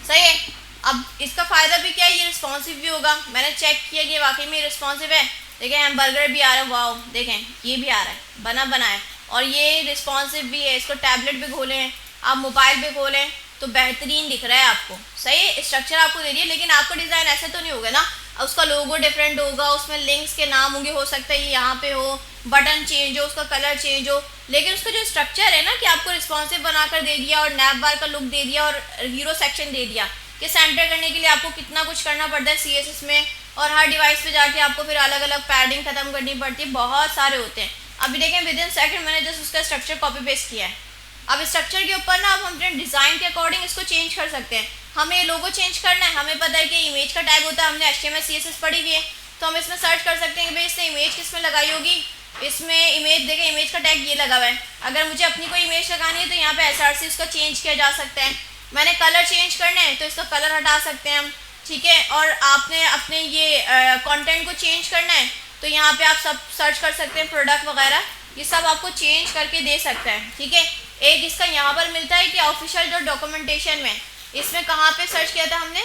सही है। अब इसका फ़ायदा भी क्या है, ये रिस्पॉन्सिव भी होगा। मैंने चेक किया कि वाकई में रिस्पॉन्सिव है। देखें हैमबर्गर भी आ रहा है, वाओ, देखें ये भी आ रहा है, बना है, और ये रिस्पॉन्सिव भी है। इसको टैबलेट पे खोलें, आप मोबाइल पे खोलें तो बेहतरीन दिख रहा है आपको, सही है। स्ट्रक्चर आपको दे दिया, लेकिन आपका डिज़ाइन ऐसे तो नहीं होगा ना, उसका लोगो डिफरेंट होगा, उसमें लिंक्स के नाम होंगे, हो सकता है ये यहाँ पे हो, बटन चेंज हो, उसका कलर चेंज हो, लेकिन उसका जो स्ट्रक्चर है ना कि आपको रिस्पॉन्सिव बनाकर दे दिया और नैप बार का लुक दे दिया और हीरो सेक्शन दे दिया कि सेंटर करने के लिए आपको कितना कुछ करना पड़ता है CSS में, और हर डिवाइस पे जाके आपको फिर अलग अलग पैडिंग ख़त्म करनी पड़ती है, बहुत सारे होते हैं। अभी देखें विद इन सेकंड मैंने जस्ट उसका स्ट्रक्चर कॉपी पेस्ट किया है। अब स्ट्रक्चर के ऊपर ना अब हम अपने डिज़ाइन के अकॉर्डिंग इसको चेंज कर सकते हैं। हमें लोगो चेंज करना है, हमें पता है कि इमेज का टैग होता है, हमने HTML CSS पढ़ी हुई है, तो हम इसमें सर्च कर सकते हैं कि भाई इसने इमेज किस में लगाई होगी। इसमें इमेज देखें, इमेज का टैग ये लगा हुआ है। अगर मुझे अपनी कोई इमेज लगानी है तो यहाँ पे SRC उसका चेंज किया जा सकता है। मैंने कलर चेंज करना है तो इसका कलर हटा सकते हैं हम, ठीक है, और आपने अपने ये कंटेंट को चेंज करना है तो यहाँ पे आप सब सर्च कर सकते हैं, प्रोडक्ट वगैरह ये सब आपको चेंज करके दे सकता है। ठीक है, एक इसका यहाँ पर मिलता है कि ऑफिशियल जो डॉक्यूमेंटेशन में, इसमें कहाँ पे सर्च किया था हमने,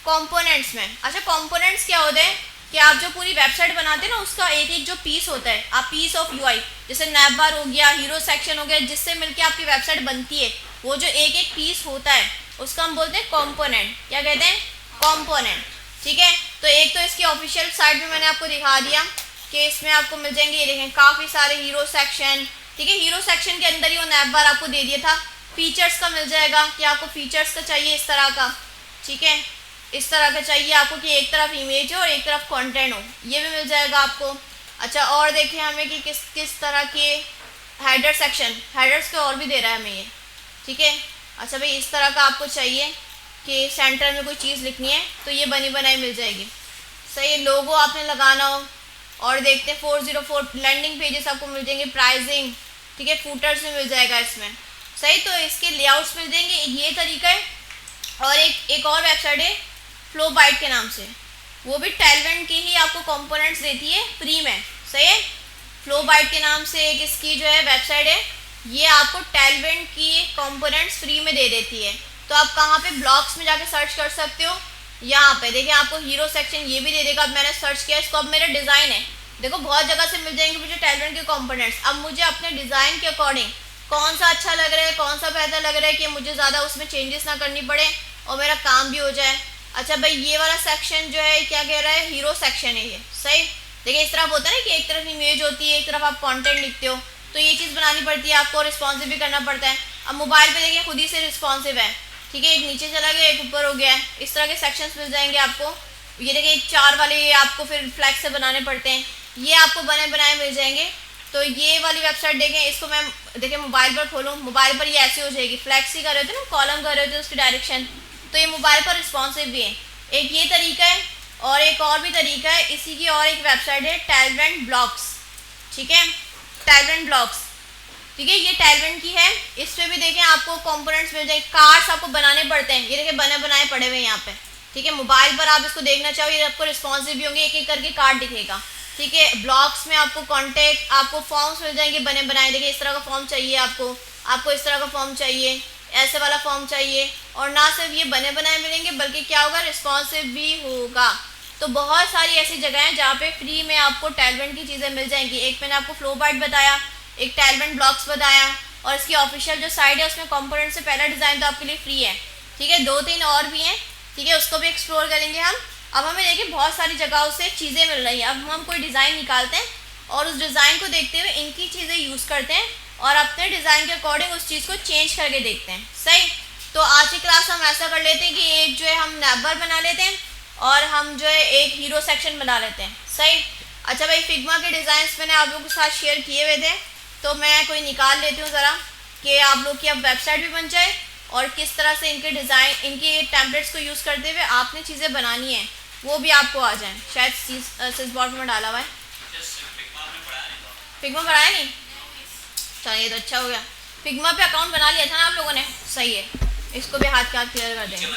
कंपोनेंट्स में। अच्छा, कंपोनेंट्स क्या होते हैं कि आप जो पूरी वेबसाइट बनाते हैं ना, उसका एक एक जो पीस होता है, आप पीस ऑफ यूआई, जैसे नैव बार हो गया, हीरो सेक्शन हो गया, जिससे मिलके आपकी वेबसाइट बनती है, वो जो एक एक पीस होता है उसका हम बोलते हैं कंपोनेंट। क्या कहते हैं? कंपोनेंट। ठीक है, तो एक तो इसकी ऑफिशियल साइट में मैंने आपको दिखा दिया कि इसमें आपको मिल जाएंगे, ये देखें काफ़ी सारे हीरो सेक्शन। ठीक है, हीरो सेक्शन के अंदर ही वो नैव बार आपको दे दिया था। फीचर्स का मिल जाएगा कि आपको फीचर्स का चाहिए इस तरह का। ठीक है, इस तरह का चाहिए आपको कि एक तरफ इमेज हो और एक तरफ कंटेंट हो, ये भी मिल जाएगा आपको। अच्छा, और देखिए हमें कि किस किस तरह के हेडर सेक्शन, हेडर्स के और भी दे रहा है हमें ये। ठीक है, अच्छा भाई, इस तरह का आपको चाहिए कि सेंटर में कोई चीज़ लिखनी है तो ये बनी बनाई मिल जाएगी। सही, लोगो आपने लगाना हो, और देखते हैं 404 लैंडिंग पेजेस आपको मिल जाएंगे, प्राइसिंग। ठीक है, फूटर्स में मिल जाएगा इसमें। सही, तो इसके लेआउट्स मिल जाएंगे, ये तरीका है। और एक और वेबसाइट है फ्लो बाइट के नाम से, वो भी टेलवेंट की ही आपको कंपोनेंट्स देती है फ्री में। सही है, फ्लो बाइट के नाम से एक इसकी जो है वेबसाइट है, ये आपको टेलवेंट की कंपोनेंट्स फ्री में दे देती है। तो आप कहाँ पे ब्लॉग्स में जाके सर्च कर सकते हो, यहाँ पे देखिए आपको हीरो सेक्शन ये भी दे देगा। अब मैंने सर्च किया इसको, अब मेरा डिज़ाइन है, देखो बहुत जगह से मिल जाएंगे मुझे टेलवेंट के कंपोनेंट्स। अब मुझे अपने डिज़ाइन के अकॉर्डिंग कौन सा अच्छा लग रहा है, कौन सा बेहतर लग रहा है कि मुझे ज़्यादा उसमें चेंजेस ना करनी पड़े और मेरा काम भी हो जाए। अच्छा भाई, ये वाला सेक्शन जो है क्या कह रहा है, हीरो सेक्शन है ये। सही, देखिए इस तरफ होता है ना कि एक तरफ इमेज होती है, एक तरफ आप कंटेंट लिखते हो, तो ये चीज़ बनानी पड़ती है आपको, रिस्पॉन्सिव भी करना पड़ता है। अब मोबाइल पे देखिए खुद ही से रिस्पॉन्सिव है। ठीक है, एक नीचे चला गया, एक ऊपर हो गया है, इस तरह के सेक्शंस मिल जाएंगे आपको। ये देखिए 4 वाले ये आपको फिर फ्लैक्स से बनाने पड़ते हैं, ये आपको बने बनाए मिल जाएंगे। तो ये वाली वेबसाइट देखें, इसको मैं देखिए मोबाइल पर खोलूँ, मोबाइल पर ये ऐसे हो जाएगी, फ्लैक्स ही कर रहे थे ना, कॉलम कर रहे थे उसकी डायरेक्शन, तो ये मोबाइल पर रिस्पॉन्सिव भी है। एक ये तरीका है, और एक और भी तरीका है इसी की, और एक वेबसाइट है टेलवेंट ब्लॉग्स। ठीक है, टेलवेंट ब्लॉग्स। ठीक है, ये टेलवेंट की है, इस पर भी देखें आपको कंपोनेंट्स मिल जाएंगे, कार्ड्स आपको बनाने पड़ते हैं, ये देखिए बने बनाए पड़े हुए हैं यहाँ पे। ठीक है, मोबाइल पर आप इसको देखना चाहो, ये आपको रिस्पॉन्सिव भी होंगे, एक एक करके कार्ड दिखेगा। ठीक है, ब्लॉग्स में आपको कॉन्टेक्ट, आपको फॉर्म्स मिल जाएंगे बने बनाए, देखिए इस तरह का फॉर्म चाहिए आपको इस तरह का फॉर्म चाहिए, ऐसे वाला फॉर्म चाहिए। और ना सिर्फ ये बने बनाए मिलेंगे बल्कि क्या होगा, रिस्पॉन्सिव भी होगा। तो बहुत सारी ऐसी जगह हैं जहाँ पे फ्री में आपको टेलवेंट की चीज़ें मिल जाएंगी। एक मैंने आपको फ्लो बाइट बताया, एक टेलवेंट ब्लॉग्स बताया, और इसकी ऑफिशियल जो साइट है उसमें कंपोनेंट से पहला डिज़ाइन तो आपके लिए फ्री है। ठीक है, 2-3 और भी हैं। ठीक है, उसको भी एक्सप्लोर करेंगे हम। अब हमें देखिए बहुत सारी जगहों से चीज़ें मिल रही हैं, अब हम कोई डिज़ाइन निकालते हैं और उस डिज़ाइन को देखते हुए इनकी चीज़ें यूज़ करते हैं और अपने डिज़ाइन के अकॉर्डिंग उस चीज़ को चेंज करके देखते हैं। सही, तो आज की क्लास हम ऐसा कर लेते हैं कि एक जो है हम नैबर बना लेते हैं और हम जो है एक हीरो सेक्शन बना लेते हैं। सही, अच्छा भाई, फिग्मा के डिज़ाइंस मैंने आप लोगों के साथ शेयर किए हुए थे, तो मैं कोई निकाल लेती हूँ ज़रा कि आप लोग की अब वेबसाइट भी बन जाए और किस तरह से इनके डिज़ाइन, इनके टेम्पलेट्स को यूज़ करते हुए आपने चीज़ें बनानी है वो भी आपको आ जाए। शायद सिसबॉट में डाला हुआ है, फिग्मा पढ़ाया नहीं, चलिए तो अच्छा हो गया। फिग्मा पे अकाउंट बना लिया था ना आप लोगों ने, सही है, इसको भी हाथ के हाथ क्लियर कर देंगे।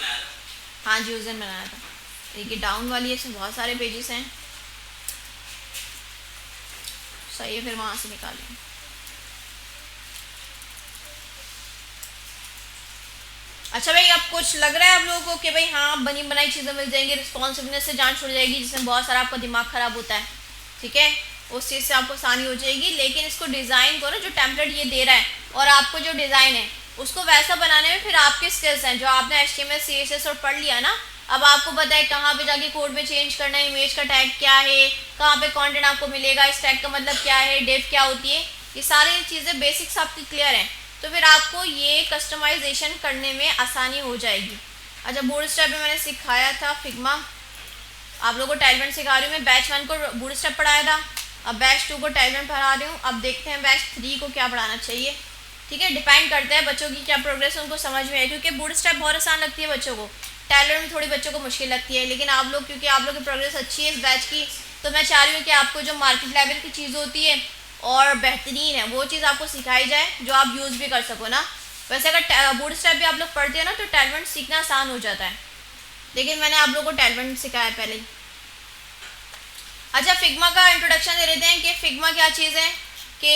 हाँ जी, उस दिन बनाया था। देखिए डाउन वाली है, इसमें बहुत सारे पेजेस हैं, सही है, फिर वहाँ से निकालेंगे। अच्छा भाई, अब कुछ लग रहा है आप लोगों को कि भाई हाँ बनी बनाई चीज़ें मिल जाएंगी, रिस्पॉन्सिवनेस से जान छुड़ जाएगी, जिसमें बहुत सारा आपका दिमाग ख़राब होता है। ठीक है, उस चीज़ से आपको आसानी हो जाएगी। लेकिन इसको डिज़ाइन को ना, जो टेम्पलेट ये दे रहा है और आपको जो डिज़ाइन है उसको वैसा बनाने में फिर आपके स्किल्स हैं, जो आपने HTML CSS और पढ़ लिया ना, अब आपको पता है कहाँ पे जाके कोड में चेंज करना है, इमेज का टैग क्या है, कहाँ पे कंटेंट आपको मिलेगा, इस टैग का मतलब क्या है, डिव क्या होती है, ये सारी चीज़ें बेसिक्स आपकी क्लियर हैं, तो फिर आपको ये कस्टमाइजेशन करने में आसानी हो जाएगी। अच्छा, बूटस्ट्रैप में मैंने सिखाया था फिग्मा, आप लोगों को टेलवेंट सिखा रही हूँ मैं। बैच 1 को बूटस्ट्रैप पढ़ाया था, अब बैच 2 को टेलवेंट पढ़ा रही हूँ। अब देखते हैं बैच 3 को क्या पढ़ाना चाहिए। ठीक है, डिपेंड करता है बच्चों की क्या प्रोग्रेस उनको समझ में है, क्योंकि बूटस्ट्रैप बहुत आसान लगती है बच्चों को, टेलवेंट में थोड़ी बच्चों को मुश्किल लगती है। लेकिन आप लोग, क्योंकि आप लोग की प्रोग्रेस अच्छी है इस बैच की, तो मैं चाह रही हूँ कि आपको जो मार्केट लेवल की चीज़ होती है और बेहतरीन है वो चीज़ आपको सिखाई जाए, जो आप यूज़ भी कर सको ना। वैसे अगर बूटस्ट्रैप भी आप लोग पढ़ते हो ना तो टेलवेंट सीखना आसान हो जाता है। लेकिन मैंने आप लोगों को टैलेंट सिखाया पहले ही। अच्छा, फिग्मा का इंट्रोडक्शन दे देते हैं कि फिग्मा क्या चीज़ है। कि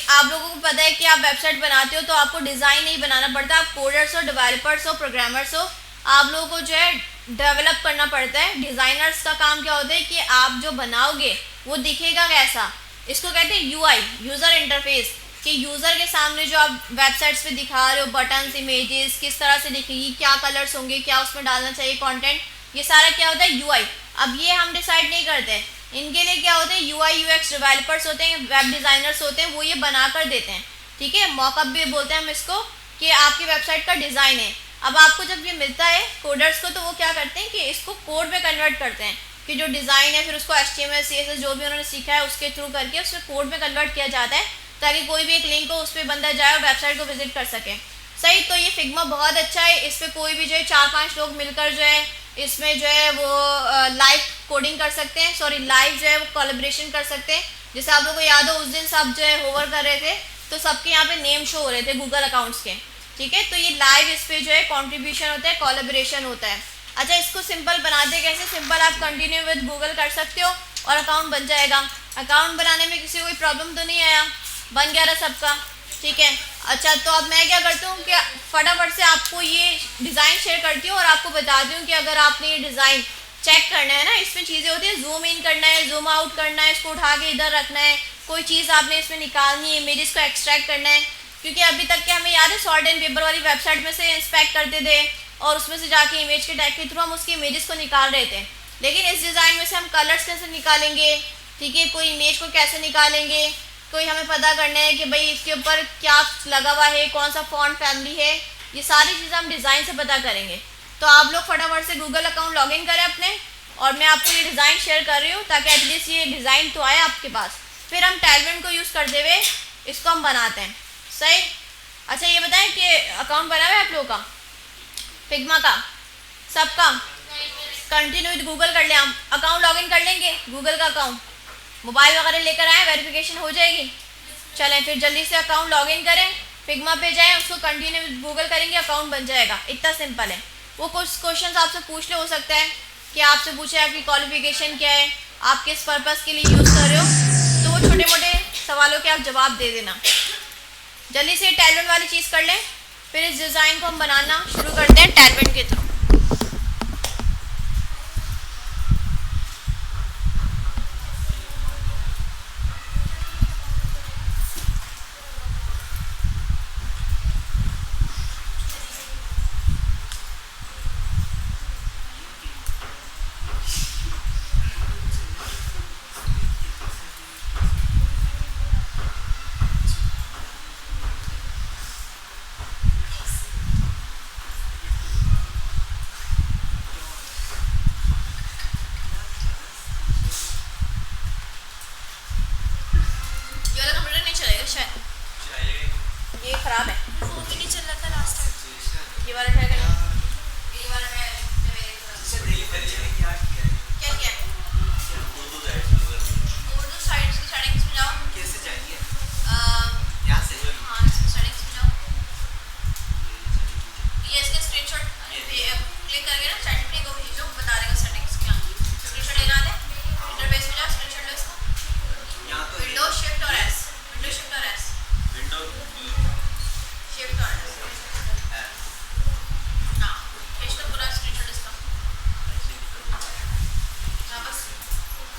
आप लोगों को पता है कि आप वेबसाइट बनाते हो तो आपको डिज़ाइन नहीं बनाना पड़ता, आप कोडर्स हो, डेवलपर्स हो, प्रोग्रामर्स हो, आप लोगों को जो है डेवलप करना पड़ता है। डिज़ाइनर्स का काम क्या होता है कि आप जो बनाओगे वो दिखेगा कैसा, इसको कहते हैं यूआई, यूज़र इंटरफेस। कि यूज़र के सामने जो आप वेबसाइट्स पे दिखा रहे हो, बटन्स, इमेजेस किस तरह से दिखेगी, क्या कलर्स होंगे, क्या उसमें डालना चाहिए कंटेंट, ये सारा क्या होता है यूआई। अब ये हम डिसाइड नहीं करते हैं, इनके लिए क्या होते हैं यूआई यूएक्स डेवलपर्स होते हैं, वेब डिज़ाइनर्स होते हैं, वो ये बना कर देते हैं। ठीक है, मॉकअप भी बोलते हैं हम इसको, कि आपकी वेबसाइट का डिज़ाइन है। अब आपको जब ये मिलता है कोडर्स को, तो वो क्या करते हैं कि इसको कोड में कन्वर्ट करते हैं, कि जो डिज़ाइन है फिर उसको HTML CSS जो भी उन्होंने सीखा है उसके थ्रू करके उसमें कोड में कन्वर्ट किया जाता है, ताकि कोई भी एक लिंक हो उस पर बंदा जाए और वेबसाइट को विजिट कर सके। सही, तो ये फिग्मा बहुत अच्छा है, इस पर कोई भी जो है 4-5 लोग मिलकर जो है इसमें जो है वो लाइव कोडिंग कर सकते हैं, सॉरी लाइव जो है वो कोलैबोरेशन कर सकते हैं। जैसे आप लोगों को याद हो उस दिन सब जो है होवर कर रहे थे तो सबके यहाँ पे नेम शो हो रहे थे गूगल अकाउंट्स के। ठीक है, तो ये लाइव इस पर जो है कॉन्ट्रीब्यूशन होता है, कोलैबोरेशन होता है। अच्छा, इसको सिंपल बनाते कैसे, सिंपल आप कंटिन्यू विद गूगल कर सकते हो और अकाउंट बन जाएगा। अकाउंट बनाने में किसी को कोई प्रॉब्लम तो नहीं आया, बन गया रहा सबका। ठीक है, अच्छा तो अब मैं क्या करती हूँ कि फटाफट से आपको ये डिज़ाइन शेयर करती हूँ और आपको बताती हूँ कि अगर आपने ये डिज़ाइन चेक करना है ना, इसमें चीज़ें होती है, जूम इन करना है, जूम आउट करना है, इसको उठा के इधर रखना है, कोई चीज़ आपने इसमें निकालनी है, इमेजेस को एक्सट्रैक्ट करना है। क्योंकि अभी तक के हमें याद है सॉर्ट एंड पेपर वाली वेबसाइट में से इंस्पेक्ट करते थे और उसमें से जाके इमेज के टैग के थ्रू हम उसकी इमेजेस को निकाल रहे थे। लेकिन इस डिज़ाइन में से हम कलर्स कैसे निकालेंगे, ठीक है, कोई इमेज को कैसे निकालेंगे, कोई हमें पता करना है कि भाई इसके ऊपर क्या लगा हुआ है, कौन सा फॉन्ट फैमिली है, ये सारी चीज़ें हम डिज़ाइन से पता करेंगे। तो आप लोग फटाफट से गूगल अकाउंट लॉगिन करें अपने, और मैं आपको ये डिज़ाइन शेयर कर रही हूँ ताकि एटलीस्ट ये डिज़ाइन तो आए आपके पास। फिर हम टैलेंट को यूज़ करते हुए इसको हम बनाते हैं। सही, अच्छा ये बताएं कि अकाउंट बना हुआ है आप लोगों का फिग्मा का, सबका? कंटिन्यू विद गूगल कर लें, हम अकाउंट लॉगिन कर लेंगे गूगल का अकाउंट, मोबाइल वगैरह लेकर आए, वेरिफिकेशन हो जाएगी। चलें फिर जल्दी से अकाउंट लॉगिन करें, फिग्मा पे जाएं, उसको कंटिन्यू विद गूगल करेंगे, अकाउंट बन जाएगा। इतना सिंपल है। वो कुछ क्वेश्चंस आपसे पूछ ले, हो सकता है कि आपसे पूछे आपकी क्वालिफिकेशन क्या है, आप किस पर्पज़ के लिए यूज़ कर रहे हो, तो वो छोटे मोटे सवालों के आप जवाब दे देना। जल्दी से टैलेंट वाली चीज़ कर लें, फिर इस डिज़ाइन को हम बनाना शुरू करते हैं टैलेंट के थ्रू। ये खराब है, वो भी नहीं चल रहा था लास्ट टाइम। ये वाला ट्राई करना, ये वाला है क्या क्या उर्दू सेटिंग्स में जाओ, कैसे जाएंगे यहाँ से? हाँ, इसमें सेटिंग्स में जाओ, ये इसका स्क्रीनशॉट क्लिक करके ना चैट को भेजो, बता देगा सेटिंग्स क्या। स्क्रीनशॉट लेना है, इंटरफेस में जाओ, स्क्रीनशॉट लो इसका, यहाँ तो विंडो शिफ्ट और एस, विंडो शिफ्ट और एस, विंडो शिफ्ट और एस, हाँ इसका पूरा स्क्रीनशॉट इसका। हाँ बस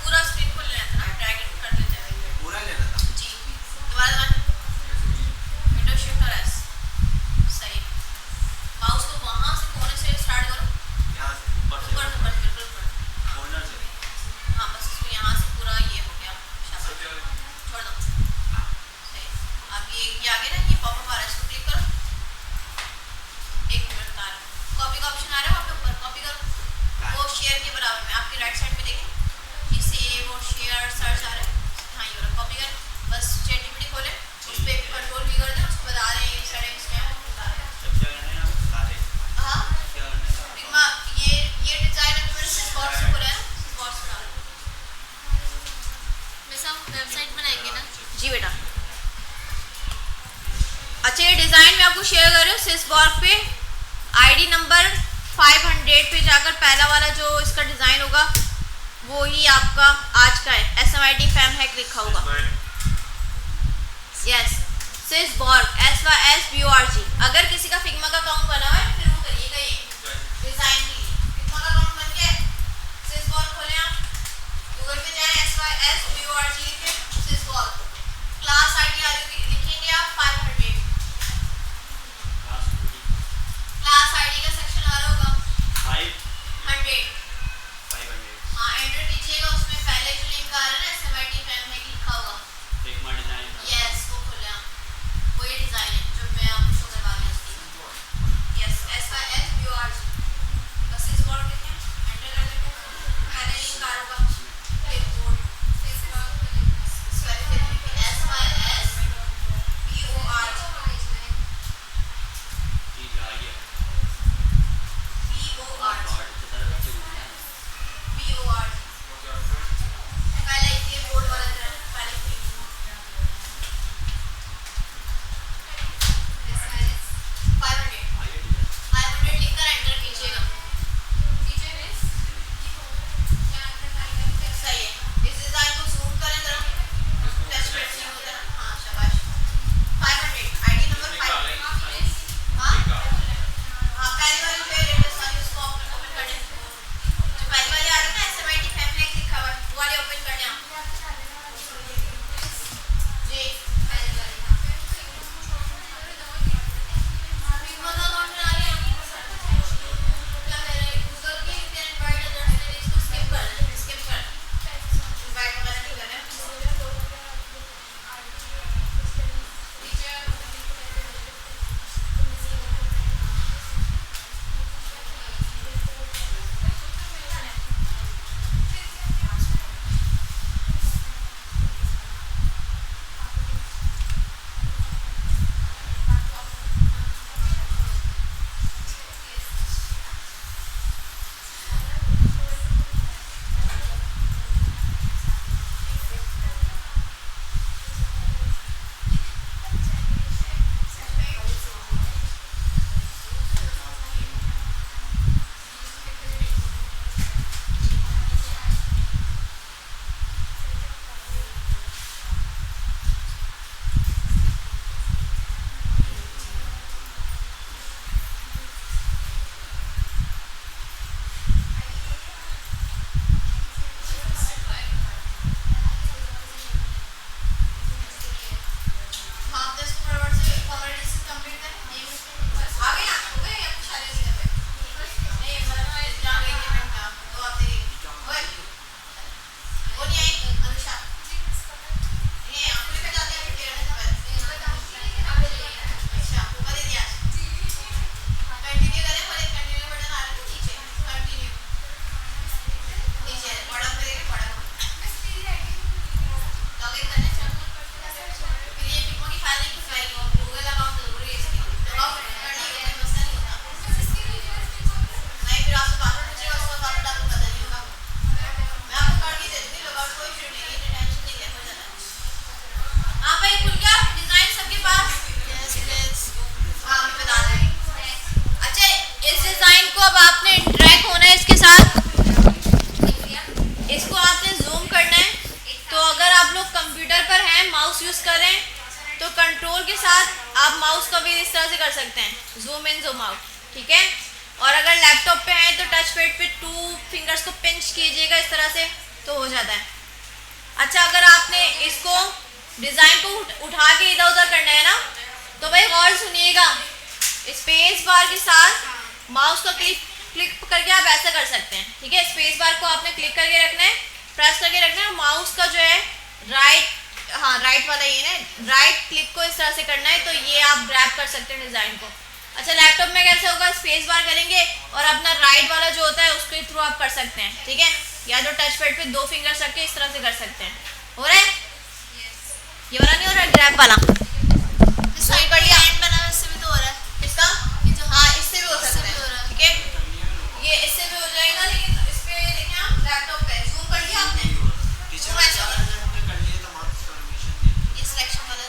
पूरा स्क्रीन को लेना था ना, ड्रैग कर लेते हैं पूरा लेना था जी। दोबारा विंडो शिफ्ट और एस, सही। माउस को वहाँ से कोने से स्टार्ट करो, यहाँ से ऊपर से ऊपर ऊपर बिल्कुल ऊपर, कॉर्नर से हाँ बस इसको यहाँ से पूरा ये हो गया, शाबाश, छोड़ दो। सही, अब ये आ गया ना, ये पॉपअप आ रहा है, इसको क्लिक करो, एक मिनट बता रहा हूँ, कॉपी का ऑप्शन आ रहा है वहाँ पे ऊपर, कॉपी करो, वो शेयर के बराबर में आपकी राइट साइड पे देखें, ये सेव और शेयर सर्च आ रहा है, हाँ ये वाला कॉपी करें, बस ChatGPT खोलें, उस पर कंट्रोल भी कर दें, उसको बता रहे हैं सेटिंग्स क्या है, बता रहे हैं। सब क्या करना है आप बता रहे हाँ क्या करना है फिग्मा, ये डिज़ाइन अभी मैंने सिर्फ बॉक्स से खोला है ना, बॉक्स बना लो। वैसे हम वेबसाइट बनाएंगे ना जी बेटा। अच्छा, ये डिज़ाइन मैं आपको शेयर कर रही हूँ सिस बॉर्ग पे, ID नंबर 500 पे जाकर पहला वाला जो इसका डिज़ाइन होगा वो ही आपका आज का है। SMIT फैम हैक लिखा होगा। Yes, Sysborg, SYSBORG। अगर किसी का फिग्मा का अकाउंट बना हुआ है फिर वो करिएगा ये डिज़ाइन के लिए। फिग्मा का अकाउंट बन गया, स्विसबॉर्ग खोलें आप, गूगल पे जाएं, SYSBORG लिखें, स्विसबॉर्ग। क्लास आईडी लिखेंगे आप 500। क्लास आईडी का सेक्शन आ रहा होगा 500। हाँ, एंटर कीजिएगा, उसमें पहले जो लिंक आ रहा है ना SMIT फैम हैक लिखा होगा। यस, वो खोले आप, वो ये डिज़ाइन है जो मैं आपको शो करवा रही हूँ। यस, SYSBORG, बस इस बोर्ड लिखें, एंटर कर देंगे, पहले लिंक आ रहा होगा क्लिपबोर्ड, पहले ये बोर्ड वाला तरफ पहले 500 लिखकर एंटर कीजिएगा। सही है, इस डिज़ाइन को जूम करें जरा, टच पैड से होता है। हाँ, शाबाश। 500 आईडी नंबर 500। हाँ हाँ, पहली वाली जो है लेटेस्ट वाली उसको ओपन कर दें। जो पहली वाली आ रही है ना SMIT फैम हैक लिखा हुआ है, वो वाली ओपन कर दें आप जी। पहली वाली फिग्मा का अकाउंट बना लिया, क्या कह रहे हैं, गूगल की इनवाइट अदर्स ने इसको स्किप कर दें, स्किप कर इनवाइट वगैरह नहीं कर रहे हैं। जूम इन जूम आउट, ठीक है। और अगर लैपटॉप पे है तो टच पैड पे 2 फिंगर्स को पिंच कीजिएगा इस तरह से तो हो जाता है। अच्छा, अगर आपने इसको डिज़ाइन को उठा के इधर उधर करना है ना तो भाई गौर सुनिएगा, स्पेस बार के साथ माउस का क्लिक करके आप ऐसा कर सकते हैं, ठीक है। स्पेस बार को आपने क्लिक करके रखना है, प्रेस करके रखना है, माउस का जो है राइट वाला ये ना राइट क्लिक को इस तरह से करना है, तो ये आप ग्रैब कर सकते हैं डिज़ाइन को। अच्छा, लैपटॉप में कैसे होगा, स्पेस बार करेंगे और अपना राइट वाला जो होता है उसके थ्रू आप कर सकते हैं, ठीक है। या तो टच पैड पे 2 फिंगर्स रख के इस तरह से कर सकते हैं। हो रहा है ये वाला, नहीं हो रहा ग्रैब वाला, सही कर लिया। हैंड बना इससे भी तो हो रहा है, इसका ये जो हाँ इससे भी हो सकता है, ठीक है। ये इससे भी हो जाएगा, लेकिन इस पे देखें आप लैपटॉप पे जूम कर लिया आपने, जूम ऐसे कर लिए तो मार्क्स परमिशन दे ये सिलेक्शन वाला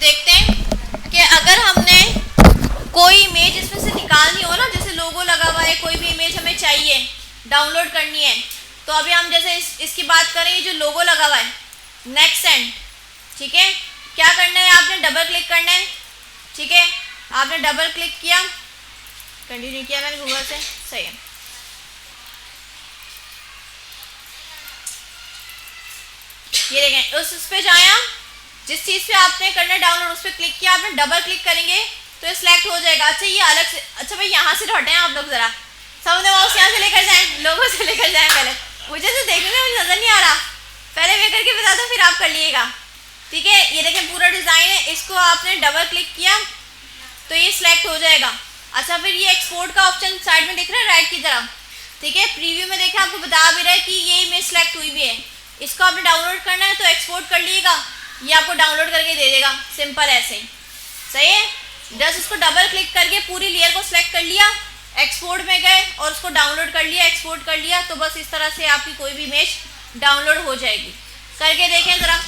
देखते हैं कि अगर हमने कोई इमेज इसमें से निकालनी हो ना, जैसे लोगो लगा हुआ है, कोई भी इमेज हमें चाहिए डाउनलोड करनी है, तो अभी हम जैसे इसकी बात करें, ये जो लोगो लगा हुआ है नेक्स्ट एंड, ठीक है, क्या करना है, आपने डबल क्लिक करना है, ठीक है, आपने डबल क्लिक किया, कंटिन्यू किया मैंने गूगल से, सही है। ये देखें, उस पे जाए आप, जिस चीज़ पे आपने करना डाउनलोड उस पर क्लिक किया, आपने डबल क्लिक करेंगे तो ये सिलेक्ट हो जाएगा। अच्छा ये अलग से, अच्छा भाई यहाँ से हटें आप लोग ज़रा, समझ माउस यहाँ से लेकर जाएं, लोगों से लेकर जाएं, पहले मुझे तो देखने में मुझे नज़र नहीं आ रहा, पहले वे करके बता दो फिर आप कर लीजिएगा, ठीक है। ये देखें पूरा डिज़ाइन है, इसको आपने डबल क्लिक किया तो ये सिलेक्ट हो जाएगा। अच्छा फिर ये एक्सपोर्ट का ऑप्शन साइड में दिख रहा है राइट की तरफ, ठीक है, प्रीव्यू में देखें आपको बता भी रहा है कि ये इमेज सिलेक्ट हुई भी है, इसको आपने डाउनलोड करना है तो एक्सपोर्ट कर लीजिएगा, ये आपको डाउनलोड करके दे देगा, सिंपल ऐसे ही, सही है। जस्ट इसको डबल क्लिक करके पूरी लेयर को सिलेक्ट कर लिया, एक्सपोर्ट में गए और उसको डाउनलोड कर लिया, एक्सपोर्ट कर लिया, तो बस इस तरह से आपकी कोई भी इमेज डाउनलोड हो जाएगी। करके देखें ज़रा,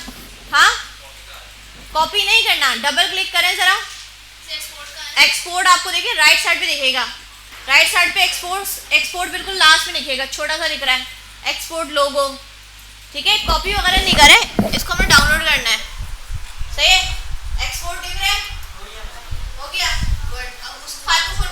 हाँ कॉपी नहीं करना, डबल क्लिक करें ज़रा, एक्सपोर्ट आपको देखिए राइट साइड पे दिखेगा, राइट साइड पे एक्सपोर्ट बिल्कुल लास्ट में दिखेगा, छोटा सा दिख रहा है एक्सपोर्ट लोगो, ठीक है। कॉपी वगैरह नहीं करें, इसको हमें डाउनलोड करना है, सही है। एक्सपोर्ट दिख रहा है, हो गया, गुड। अब उस फाइल को